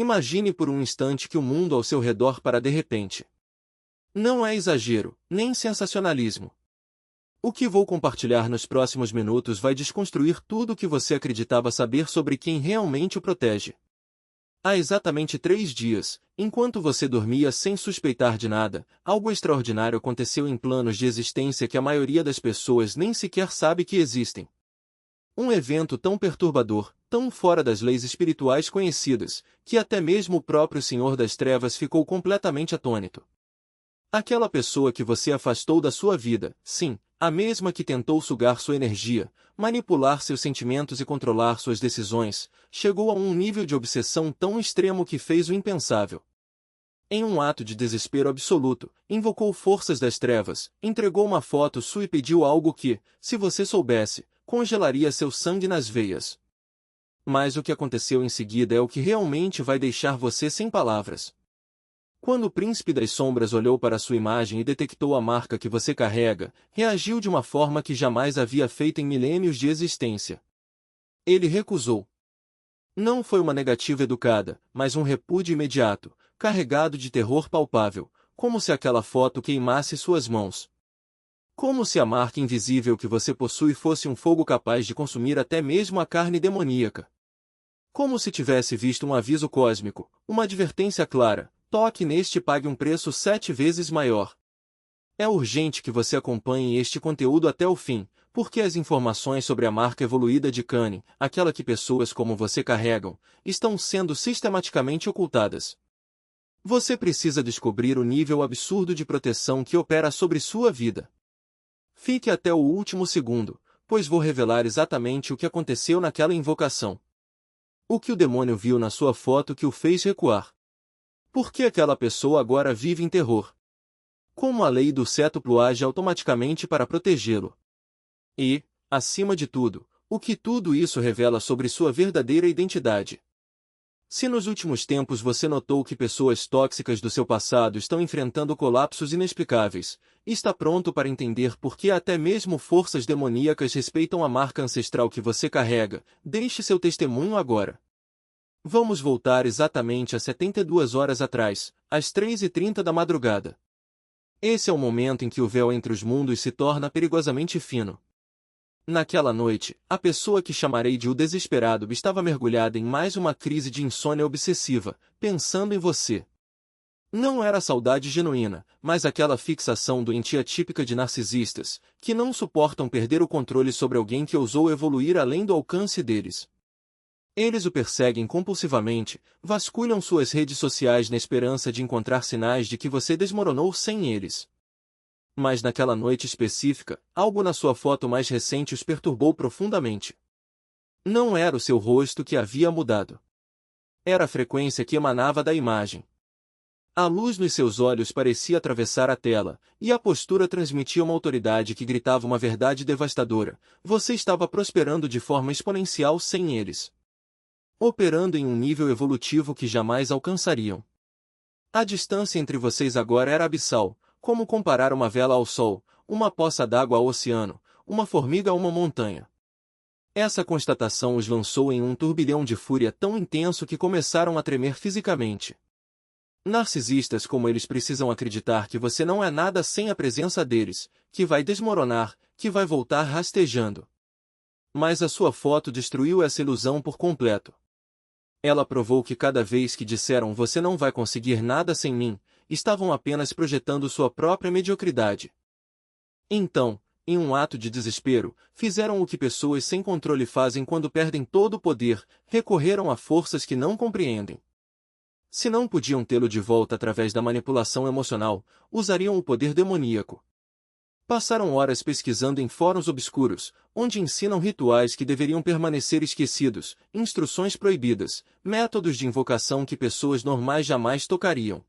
Imagine por um instante que o mundo ao seu redor para de repente. Não é exagero, nem sensacionalismo. O que vou compartilhar nos próximos minutos vai desconstruir tudo o que você acreditava saber sobre quem realmente o protege. Há exatamente 3 dias, enquanto você dormia sem suspeitar de nada, algo extraordinário aconteceu em planos de existência que a maioria das pessoas nem sequer sabe que existem. Um evento tão perturbador, tão fora das leis espirituais conhecidas, que até mesmo o próprio Senhor das Trevas ficou completamente atônito. Aquela pessoa que você afastou da sua vida, sim, a mesma que tentou sugar sua energia, manipular seus sentimentos e controlar suas decisões, chegou a um nível de obsessão tão extremo que fez o impensável. Em um ato de desespero absoluto, invocou forças das trevas, entregou uma foto sua e pediu algo que, se você soubesse, congelaria seu sangue nas veias. Mas o que aconteceu em seguida é o que realmente vai deixar você sem palavras. Quando o príncipe das sombras olhou para sua imagem e detectou a marca que você carrega, reagiu de uma forma que jamais havia feito em milênios de existência. Ele recusou. Não foi uma negativa educada, mas um repúdio imediato, carregado de terror palpável, como se aquela foto queimasse suas mãos. Como se a marca invisível que você possui fosse um fogo capaz de consumir até mesmo a carne demoníaca. Como se tivesse visto um aviso cósmico, uma advertência clara: toque neste e pague um preço 7 vezes maior. É urgente que você acompanhe este conteúdo até o fim, porque as informações sobre a marca evoluída de Cunning, aquela que pessoas como você carregam, estão sendo sistematicamente ocultadas. Você precisa descobrir o nível absurdo de proteção que opera sobre sua vida. Fique até o último segundo, pois vou revelar exatamente o que aconteceu naquela invocação. O que o demônio viu na sua foto que o fez recuar. Por que aquela pessoa agora vive em terror? Como a lei do sétuplo age automaticamente para protegê-lo? E, acima de tudo, o que tudo isso revela sobre sua verdadeira identidade? Se nos últimos tempos você notou que pessoas tóxicas do seu passado estão enfrentando colapsos inexplicáveis, está pronto para entender por que até mesmo forças demoníacas respeitam a marca ancestral que você carrega. Deixe seu testemunho agora. Vamos voltar exatamente a 72 horas atrás, às 3h30 da madrugada. Esse é o momento em que o véu entre os mundos se torna perigosamente fino. Naquela noite, a pessoa que chamarei de o desesperado estava mergulhada em mais uma crise de insônia obsessiva, pensando em você. Não era saudade genuína, mas aquela fixação doentia típica de narcisistas, que não suportam perder o controle sobre alguém que ousou evoluir além do alcance deles. Eles o perseguem compulsivamente, vasculham suas redes sociais na esperança de encontrar sinais de que você desmoronou sem eles. Mas naquela noite específica, algo na sua foto mais recente os perturbou profundamente. Não era o seu rosto que havia mudado. Era a frequência que emanava da imagem. A luz nos seus olhos parecia atravessar a tela, e a postura transmitia uma autoridade que gritava uma verdade devastadora: você estava prosperando de forma exponencial sem eles. Operando em um nível evolutivo que jamais alcançariam. A distância entre vocês agora era abissal, como comparar uma vela ao sol, uma poça d'água ao oceano, uma formiga a uma montanha. Essa constatação os lançou em um turbilhão de fúria tão intenso que começaram a tremer fisicamente. Narcisistas como eles precisam acreditar que você não é nada sem a presença deles, que vai desmoronar, que vai voltar rastejando. Mas a sua foto destruiu essa ilusão por completo. Ela provou que cada vez que disseram você não vai conseguir nada sem mim, estavam apenas projetando sua própria mediocridade. Então, em um ato de desespero, fizeram o que pessoas sem controle fazem quando perdem todo o poder: recorreram a forças que não compreendem. Se não podiam tê-lo de volta através da manipulação emocional, usariam o poder demoníaco. Passaram horas pesquisando em fóruns obscuros, onde ensinam rituais que deveriam permanecer esquecidos, instruções proibidas, métodos de invocação que pessoas normais jamais tocariam.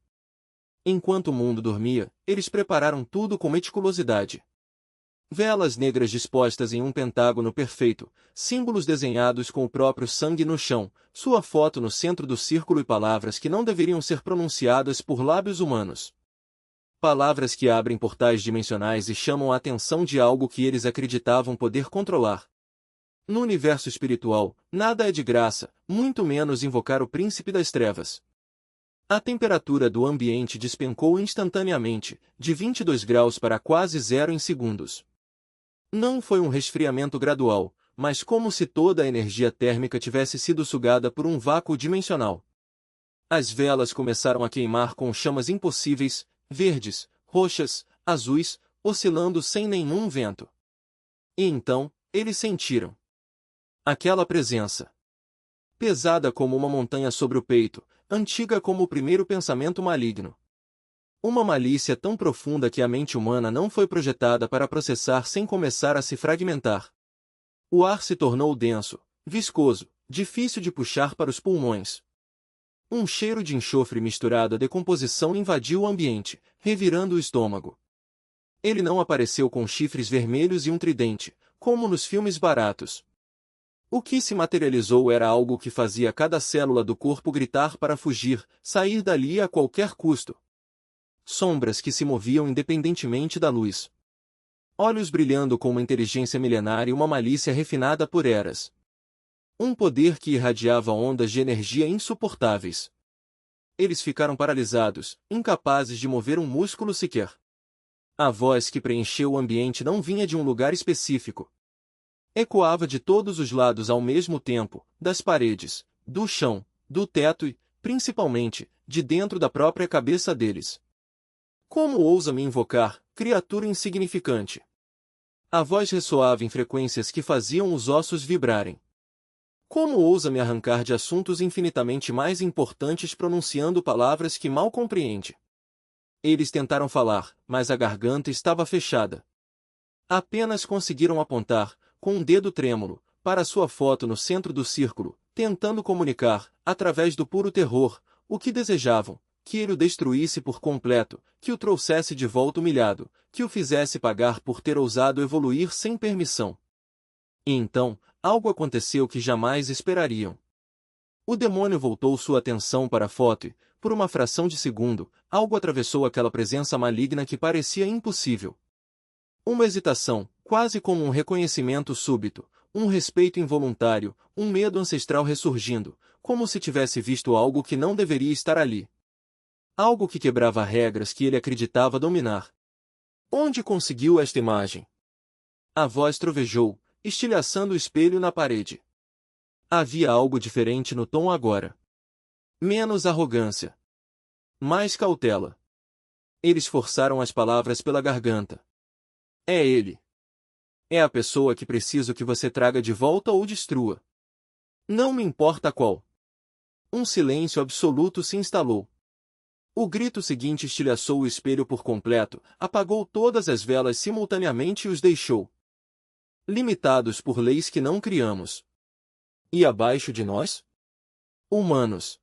Enquanto o mundo dormia, eles prepararam tudo com meticulosidade. Velas negras dispostas em um pentágono perfeito, símbolos desenhados com o próprio sangue no chão, sua foto no centro do círculo e palavras que não deveriam ser pronunciadas por lábios humanos. Palavras que abrem portais dimensionais e chamam a atenção de algo que eles acreditavam poder controlar. No universo espiritual, nada é de graça, muito menos invocar o príncipe das trevas. A temperatura do ambiente despencou instantaneamente, de 22 graus para quase zero em segundos. Não foi um resfriamento gradual, mas como se toda a energia térmica tivesse sido sugada por um vácuo dimensional. As velas começaram a queimar com chamas impossíveis, verdes, roxas, azuis, oscilando sem nenhum vento. E então, eles sentiram aquela presença. Pesada como uma montanha sobre o peito, antiga como o primeiro pensamento maligno. Uma malícia tão profunda que a mente humana não foi projetada para processar sem começar a se fragmentar. O ar se tornou denso, viscoso, difícil de puxar para os pulmões. Um cheiro de enxofre misturado à decomposição invadiu o ambiente, revirando o estômago. Ele não apareceu com chifres vermelhos e um tridente, como nos filmes baratos. O que se materializou era algo que fazia cada célula do corpo gritar para fugir, sair dali a qualquer custo. Sombras que se moviam independentemente da luz. Olhos brilhando com uma inteligência milenar e uma malícia refinada por eras. Um poder que irradiava ondas de energia insuportáveis. Eles ficaram paralisados, incapazes de mover um músculo sequer. A voz que preencheu o ambiente não vinha de um lugar específico. Ecoava de todos os lados ao mesmo tempo, das paredes, do chão, do teto e, principalmente, de dentro da própria cabeça deles. Como ousa me invocar, criatura insignificante? A voz ressoava em frequências que faziam os ossos vibrarem. Como ousa me arrancar de assuntos infinitamente mais importantes pronunciando palavras que mal compreende? Eles tentaram falar, mas a garganta estava fechada. Apenas conseguiram apontar, com um dedo trêmulo, para sua foto no centro do círculo, tentando comunicar, através do puro terror, o que desejavam, que ele o destruísse por completo, que o trouxesse de volta humilhado, que o fizesse pagar por ter ousado evoluir sem permissão. E então, algo aconteceu que jamais esperariam. O demônio voltou sua atenção para a foto e, por uma fração de segundo, algo atravessou aquela presença maligna que parecia impossível. Uma hesitação, quase como um reconhecimento súbito, um respeito involuntário, um medo ancestral ressurgindo, como se tivesse visto algo que não deveria estar ali. Algo que quebrava regras que ele acreditava dominar. Onde conseguiu esta imagem? A voz trovejou, estilhaçando o espelho na parede. Havia algo diferente no tom agora. Menos arrogância. Mais cautela. Eles forçaram as palavras pela garganta. É ele. É a pessoa que preciso que você traga de volta ou destrua. Não me importa qual. Um silêncio absoluto se instalou. O grito seguinte estilhaçou o espelho por completo, apagou todas as velas simultaneamente e os deixou limitados por leis que não criamos. E abaixo de nós? Humanos.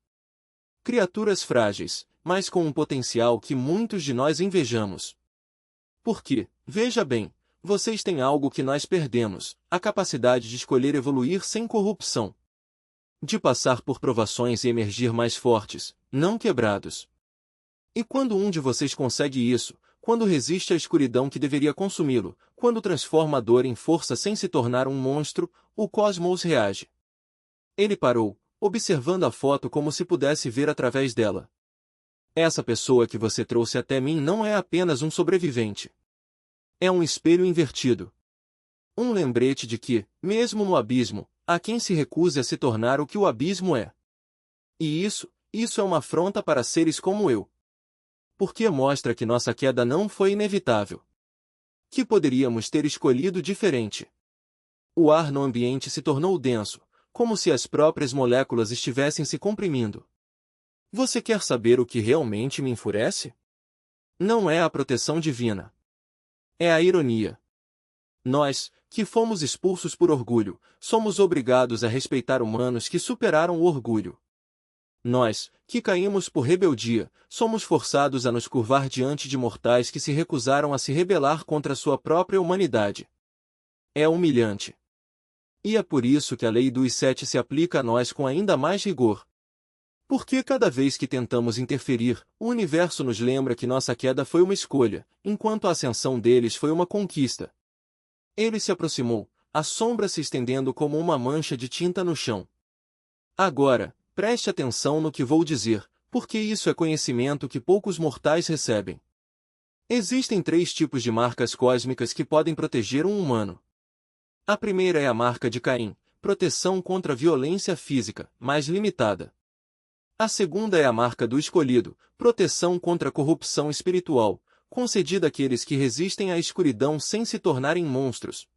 Criaturas frágeis, mas com um potencial que muitos de nós invejamos. Porque, veja bem, vocês têm algo que nós perdemos, a capacidade de escolher evoluir sem corrupção. De passar por provações e emergir mais fortes, não quebrados. E quando um de vocês consegue isso, quando resiste à escuridão que deveria consumi-lo, quando transforma a dor em força sem se tornar um monstro, o cosmos reage. Ele parou, observando a foto como se pudesse ver através dela. Essa pessoa que você trouxe até mim não é apenas um sobrevivente. É um espelho invertido. Um lembrete de que, mesmo no abismo, há quem se recuse a se tornar o que o abismo é. E isso é uma afronta para seres como eu. Porque mostra que nossa queda não foi inevitável. Que poderíamos ter escolhido diferente. O ar no ambiente se tornou denso, como se as próprias moléculas estivessem se comprimindo. Você quer saber o que realmente me enfurece? Não é a proteção divina. É a ironia. Nós, que fomos expulsos por orgulho, somos obrigados a respeitar humanos que superaram o orgulho. Nós, que caímos por rebeldia, somos forçados a nos curvar diante de mortais que se recusaram a se rebelar contra sua própria humanidade. É humilhante. E é por isso que a lei dos sete se aplica a nós com ainda mais rigor. Porque cada vez que tentamos interferir, o universo nos lembra que nossa queda foi uma escolha, enquanto a ascensão deles foi uma conquista. Ele se aproximou, a sombra se estendendo como uma mancha de tinta no chão. Agora, preste atenção no que vou dizer, porque isso é conhecimento que poucos mortais recebem. Existem 3 tipos de marcas cósmicas que podem proteger um humano. A primeira é a marca de Caim, proteção contra violência física, mais limitada. A segunda é a marca do escolhido, proteção contra corrupção espiritual, concedida àqueles que resistem à escuridão sem se tornarem monstros.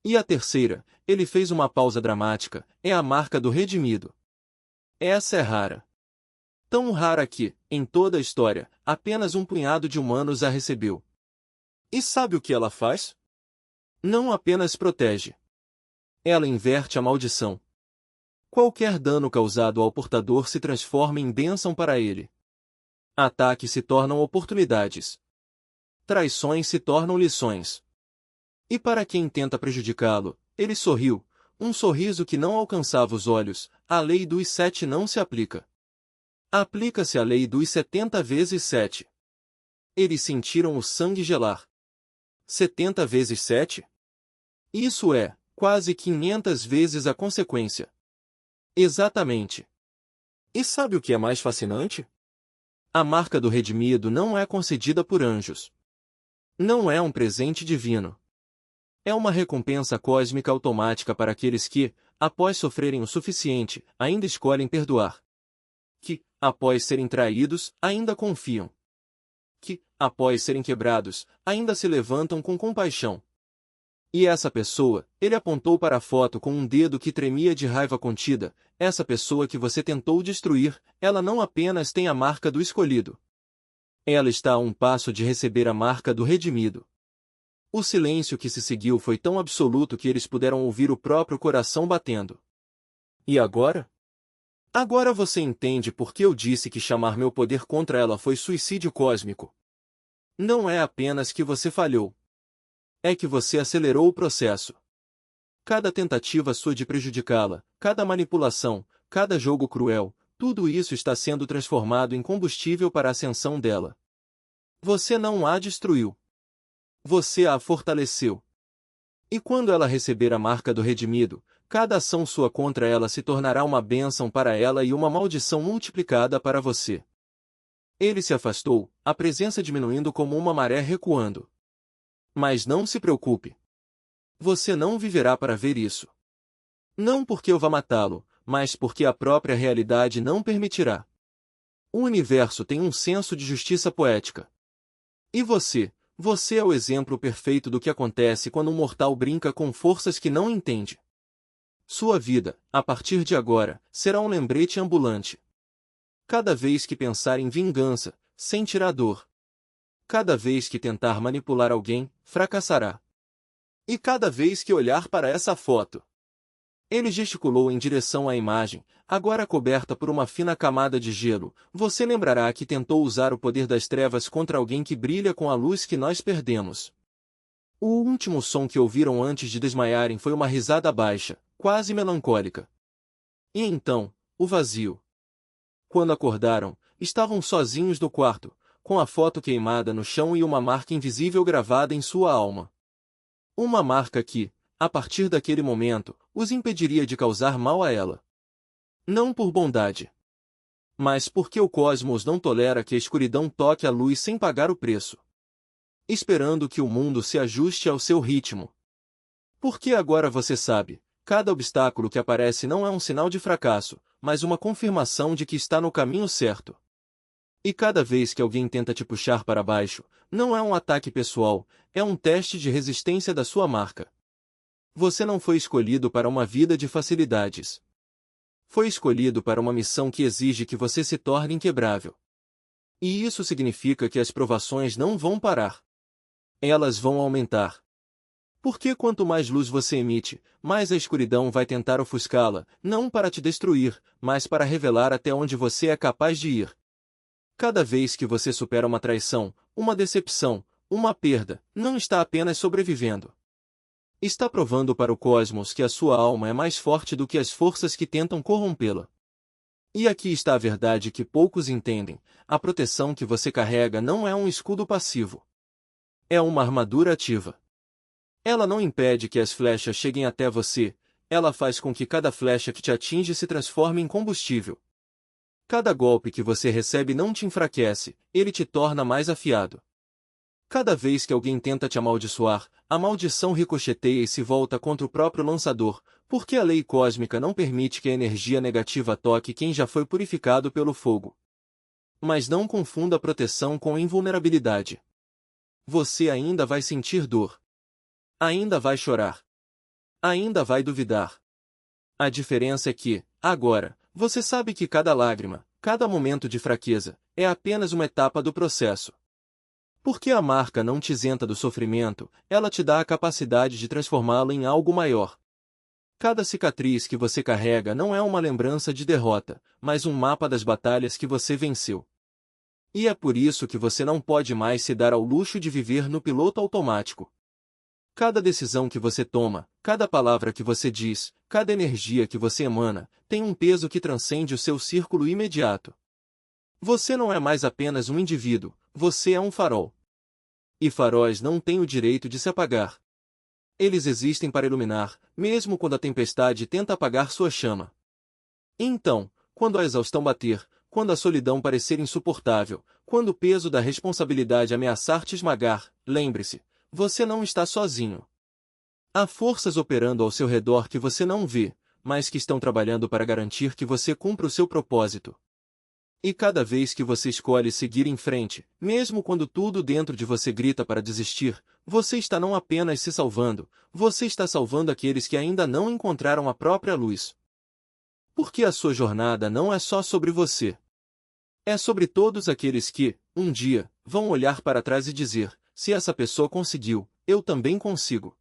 E a terceira, ele fez uma pausa dramática, é a marca do redimido. Essa é rara. Tão rara que, em toda a história, apenas um punhado de humanos a recebeu. E sabe o que ela faz? Não apenas protege. Ela inverte a maldição. Qualquer dano causado ao portador se transforma em bênção para ele. Ataques se tornam oportunidades. Traições se tornam lições. E para quem tenta prejudicá-lo, ele sorriu, um sorriso que não alcançava os olhos. A lei dos 7 não se aplica. Aplica-se a lei dos 70 vezes 7. Eles sentiram o sangue gelar. 70 vezes 7? Isso é, quase 500 vezes a consequência. Exatamente. E sabe o que é mais fascinante? A marca do redimido não é concedida por anjos. Não é um presente divino. É uma recompensa cósmica automática para aqueles que, após sofrerem o suficiente, ainda escolhem perdoar. Que, após serem traídos, ainda confiam. Que, após serem quebrados, ainda se levantam com compaixão. E essa pessoa, ele apontou para a foto com um dedo que tremia de raiva contida, essa pessoa que você tentou destruir, ela não apenas tem a marca do escolhido. Ela está a um passo de receber a marca do redimido. O silêncio que se seguiu foi tão absoluto que eles puderam ouvir o próprio coração batendo. E agora? Agora você entende por que eu disse que chamar meu poder contra ela foi suicídio cósmico. Não é apenas que você falhou. É que você acelerou o processo. Cada tentativa sua de prejudicá-la, cada manipulação, cada jogo cruel, tudo isso está sendo transformado em combustível para a ascensão dela. Você não a destruiu. Você a fortaleceu. E quando ela receber a marca do redimido, cada ação sua contra ela se tornará uma bênção para ela e uma maldição multiplicada para você. Ele se afastou, a presença diminuindo como uma maré recuando. Mas não se preocupe. Você não viverá para ver isso. Não porque eu vá matá-lo, mas porque a própria realidade não permitirá. O universo tem um senso de justiça poética. E você é o exemplo perfeito do que acontece quando um mortal brinca com forças que não entende. Sua vida, a partir de agora, será um lembrete ambulante. Cada vez que pensar em vingança, sentirá dor. Cada vez que tentar manipular alguém, fracassará. E cada vez que olhar para essa foto. Ele gesticulou em direção à imagem, agora coberta por uma fina camada de gelo. Você lembrará que tentou usar o poder das trevas contra alguém que brilha com a luz que nós perdemos. O último som que ouviram antes de desmaiarem foi uma risada baixa, quase melancólica. E então, o vazio. Quando acordaram, estavam sozinhos no quarto, com a foto queimada no chão e uma marca invisível gravada em sua alma. Uma marca que, a partir daquele momento, os impediria de causar mal a ela. Não por bondade, mas porque o cosmos não tolera que a escuridão toque a luz sem pagar o preço. Esperando que o mundo se ajuste ao seu ritmo. Porque agora você sabe, cada obstáculo que aparece não é um sinal de fracasso, mas uma confirmação de que está no caminho certo. E cada vez que alguém tenta te puxar para baixo, não é um ataque pessoal, é um teste de resistência da sua marca. Você não foi escolhido para uma vida de facilidades. Foi escolhido para uma missão que exige que você se torne inquebrável. E isso significa que as provações não vão parar. Elas vão aumentar. Porque quanto mais luz você emite, mais a escuridão vai tentar ofuscá-la, não para te destruir, mas para revelar até onde você é capaz de ir. Cada vez que você supera uma traição, uma decepção, uma perda, não está apenas sobrevivendo. Está provando para o cosmos que a sua alma é mais forte do que as forças que tentam corrompê-la. E aqui está a verdade que poucos entendem: a proteção que você carrega não é um escudo passivo. É uma armadura ativa. Ela não impede que as flechas cheguem até você, ela faz com que cada flecha que te atinge se transforme em combustível. Cada golpe que você recebe não te enfraquece, ele te torna mais afiado. Cada vez que alguém tenta te amaldiçoar, a maldição ricocheteia e se volta contra o próprio lançador, porque a lei cósmica não permite que a energia negativa toque quem já foi purificado pelo fogo. Mas não confunda a proteção com invulnerabilidade. Você ainda vai sentir dor. Ainda vai chorar. Ainda vai duvidar. A diferença é que, agora, você sabe que cada lágrima, cada momento de fraqueza, é apenas uma etapa do processo. Porque a marca não te isenta do sofrimento, ela te dá a capacidade de transformá-lo em algo maior. Cada cicatriz que você carrega não é uma lembrança de derrota, mas um mapa das batalhas que você venceu. E é por isso que você não pode mais se dar ao luxo de viver no piloto automático. Cada decisão que você toma, cada palavra que você diz, cada energia que você emana, tem um peso que transcende o seu círculo imediato. Você não é mais apenas um indivíduo, você é um farol. E faróis não têm o direito de se apagar. Eles existem para iluminar, mesmo quando a tempestade tenta apagar sua chama. Então, quando a exaustão bater, quando a solidão parecer insuportável, quando o peso da responsabilidade ameaçar te esmagar, lembre-se, você não está sozinho. Há forças operando ao seu redor que você não vê, mas que estão trabalhando para garantir que você cumpra o seu propósito. E cada vez que você escolhe seguir em frente, mesmo quando tudo dentro de você grita para desistir, você está não apenas se salvando, você está salvando aqueles que ainda não encontraram a própria luz. Porque a sua jornada não é só sobre você. É sobre todos aqueles que, um dia, vão olhar para trás e dizer, se essa pessoa conseguiu, eu também consigo.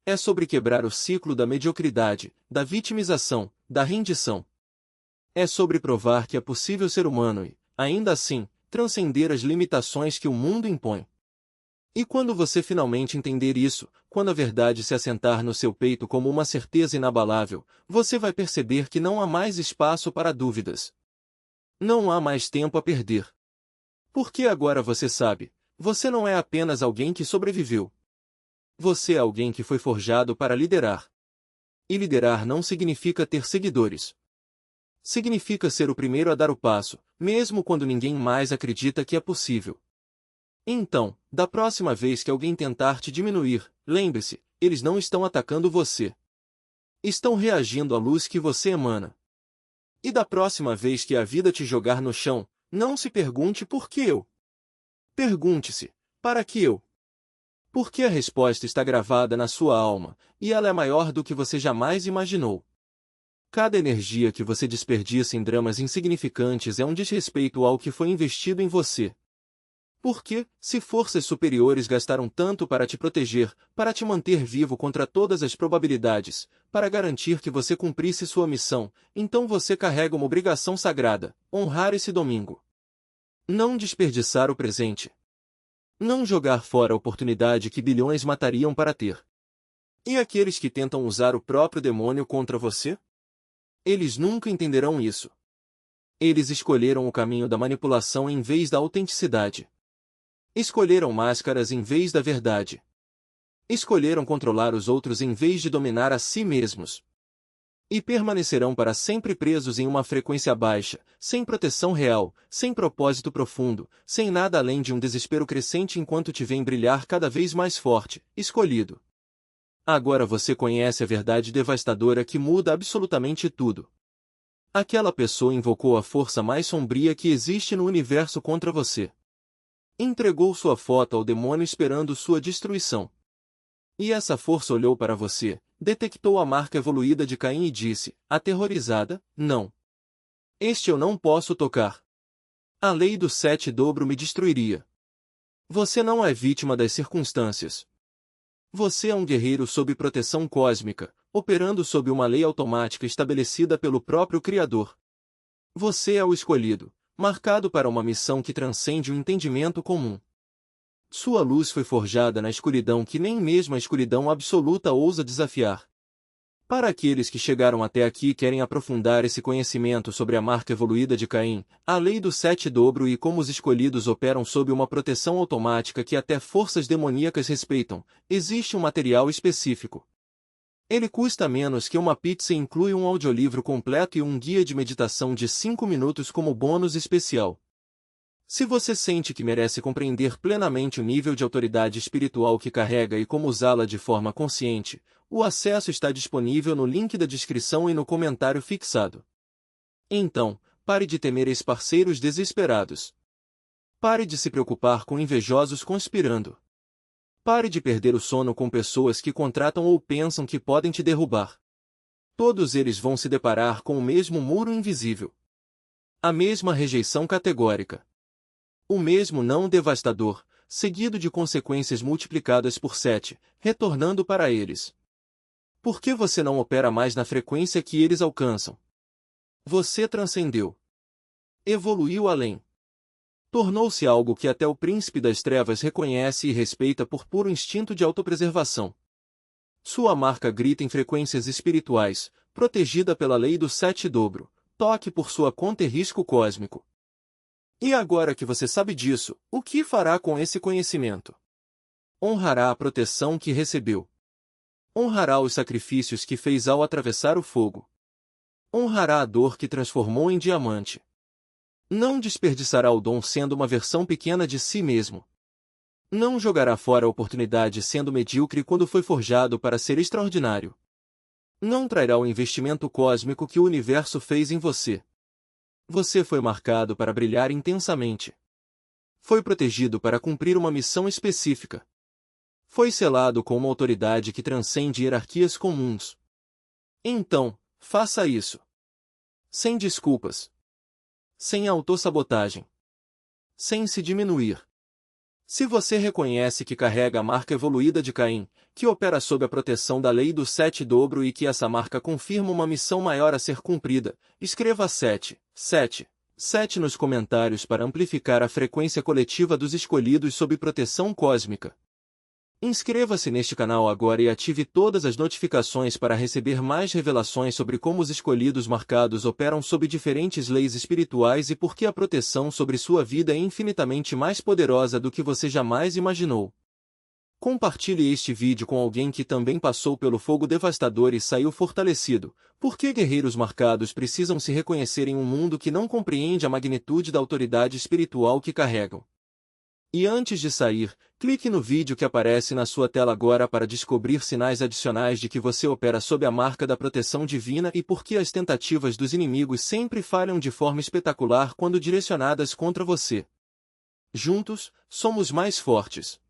É sobre quebrar o ciclo da mediocridade, da vitimização, da rendição. É sobre provar que é possível ser humano e, ainda assim, transcender as limitações que o mundo impõe. E quando você finalmente entender isso, quando a verdade se assentar no seu peito como uma certeza inabalável, você vai perceber que não há mais espaço para dúvidas. Não há mais tempo a perder. Porque agora você sabe, você não é apenas alguém que sobreviveu. Você é alguém que foi forjado para liderar. E liderar não significa ter seguidores. Significa ser o primeiro a dar o passo, mesmo quando ninguém mais acredita que é possível. Então, da próxima vez que alguém tentar te diminuir, lembre-se, eles não estão atacando você. Estão reagindo à luz que você emana. E da próxima vez que a vida te jogar no chão, não se pergunte por que eu. Pergunte-se, para que eu? Porque a resposta está gravada na sua alma, e ela é maior do que você jamais imaginou. Cada energia que você desperdiça em dramas insignificantes é um desrespeito ao que foi investido em você. Porque, se forças superiores gastaram tanto para te proteger, para te manter vivo contra todas as probabilidades, para garantir que você cumprisse sua missão, então você carrega uma obrigação sagrada: honrar esse domingo. Não desperdiçar o presente. Não jogar fora a oportunidade que bilhões matariam para ter. E aqueles que tentam usar o próprio demônio contra você? Eles nunca entenderão isso. Eles escolheram o caminho da manipulação em vez da autenticidade. Escolheram máscaras em vez da verdade. Escolheram controlar os outros em vez de dominar a si mesmos. E permanecerão para sempre presos em uma frequência baixa, sem proteção real, sem propósito profundo, sem nada além de um desespero crescente enquanto te veem brilhar cada vez mais forte, escolhido. Agora você conhece a verdade devastadora que muda absolutamente tudo. Aquela pessoa invocou a força mais sombria que existe no universo contra você. Entregou sua foto ao demônio esperando sua destruição. E essa força olhou para você, detectou a marca evoluída de Caim e disse, aterrorizada, não. Este eu não posso tocar. A lei do 7 dobro me destruiria. Você não é vítima das circunstâncias. Você é um guerreiro sob proteção cósmica, operando sob uma lei automática estabelecida pelo próprio Criador. Você é o escolhido, marcado para uma missão que transcende o entendimento comum. Sua luz foi forjada na escuridão que nem mesmo a escuridão absoluta ousa desafiar. Para aqueles que chegaram até aqui e querem aprofundar esse conhecimento sobre a marca evoluída de Caim, a lei do 7 dobro e como os escolhidos operam sob uma proteção automática que até forças demoníacas respeitam, existe um material específico. Ele custa menos que uma pizza e inclui um audiolivro completo e um guia de meditação de 5 minutos como bônus especial. Se você sente que merece compreender plenamente o nível de autoridade espiritual que carrega e como usá-la de forma consciente, o acesso está disponível no link da descrição e no comentário fixado. Então, pare de temer ex-parceiros desesperados. Pare de se preocupar com invejosos conspirando. Pare de perder o sono com pessoas que contratam ou pensam que podem te derrubar. Todos eles vão se deparar com o mesmo muro invisível. A mesma rejeição categórica. O mesmo não devastador, seguido de consequências multiplicadas por 7, retornando para eles. Por que você não opera mais na frequência que eles alcançam? Você transcendeu. Evoluiu além. Tornou-se algo que até o príncipe das trevas reconhece e respeita por puro instinto de autopreservação. Sua marca grita em frequências espirituais, protegida pela lei do 7 dobro, toque por sua conta e risco cósmico. E agora que você sabe disso, o que fará com esse conhecimento? Honrará a proteção que recebeu. Honrará os sacrifícios que fez ao atravessar o fogo. Honrará a dor que transformou em diamante. Não desperdiçará o dom sendo uma versão pequena de si mesmo. Não jogará fora a oportunidade sendo medíocre quando foi forjado para ser extraordinário. Não trairá o investimento cósmico que o universo fez em você. Você foi marcado para brilhar intensamente. Foi protegido para cumprir uma missão específica. Foi selado com uma autoridade que transcende hierarquias comuns. Então, faça isso. Sem desculpas. Sem autossabotagem. Sem se diminuir. Se você reconhece que carrega a marca evoluída de Caim, que opera sob a proteção da lei do 7 dobro e que essa marca confirma uma missão maior a ser cumprida, escreva 7, 7, 7 nos comentários para amplificar a frequência coletiva dos escolhidos sob proteção cósmica. Inscreva-se neste canal agora e ative todas as notificações para receber mais revelações sobre como os escolhidos marcados operam sob diferentes leis espirituais e por que a proteção sobre sua vida é infinitamente mais poderosa do que você jamais imaginou. Compartilhe este vídeo com alguém que também passou pelo fogo devastador e saiu fortalecido. Por que guerreiros marcados precisam se reconhecer em um mundo que não compreende a magnitude da autoridade espiritual que carregam? E antes de sair, clique no vídeo que aparece na sua tela agora para descobrir sinais adicionais de que você opera sob a marca da proteção divina e por que as tentativas dos inimigos sempre falham de forma espetacular quando direcionadas contra você. Juntos, somos mais fortes.